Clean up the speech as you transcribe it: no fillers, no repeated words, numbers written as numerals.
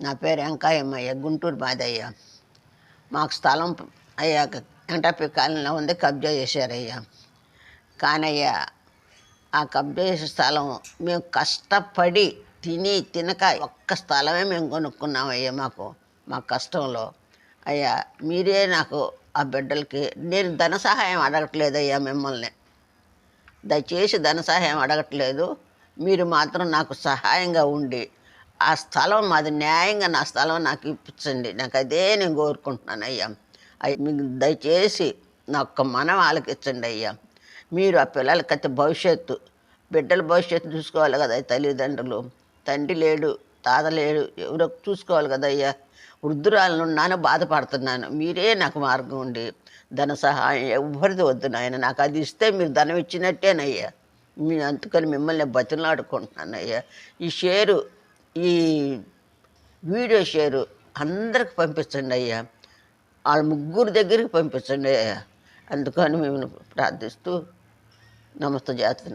నా పేరు వెంకాయమ్మయ్య, గుంటూరు మాదయ్య. మాకు స్థలం అయ్యాక వెంకటాపి కాలనీలో ఉంది, కబ్జా చేశారయ్యా. కానయ్యా ఆ కబ్జా చేసే స్థలం మేము కష్టపడి తినక ఒక్క స్థలమే మేము కొనుక్కున్నామయ్యా. మా కష్టంలో అయ్యా మీరే నాకు ఆ బిడ్డలకి, నేను ధన సహాయం అడగట్లేదయ్యా, మిమ్మల్ని దయచేసి ధన సహాయం అడగట్లేదు. మీరు మాత్రం నాకు సహాయంగా ఉండి ఆ స్థలం మాది న్యాయంగా, నా స్థలం నాకు ఇప్పించండి. నాకు అదే నేను కోరుకుంటున్నాను అయ్యా. మీకు దయచేసి నా ఒక్క మనం ఆలకించండి అయ్యా. మీరు ఆ పిల్లలకైతే బిడ్డల భవిష్యత్తు చూసుకోవాలి కదా తల్లిదండ్రులు. తండ్రి లేడు, తాత లేడు, ఎవరో చూసుకోవాలి కదయ్యా. వృద్ధురాలనున్నాను, బాధపడుతున్నాను. మీరే నాకు మార్గం ఉండి ధన సహాయం ఎవ్వరిది వద్దు నాయన, నాకు అది ఇస్తే మీరు ధనం ఇచ్చినట్టేనయ్యా. అందుకని మిమ్మల్ని బతిలాడుకుంటున్నాను అయ్యా. ఈ వీడియో షేరు అందరికి పంపించండి అయ్యా. వాళ్ళ ముగ్గురు దగ్గరికి పంపించండి అయ్యా. అందుకని మేము ప్రార్థిస్తూ నమస్తే చేస్తున్నాను.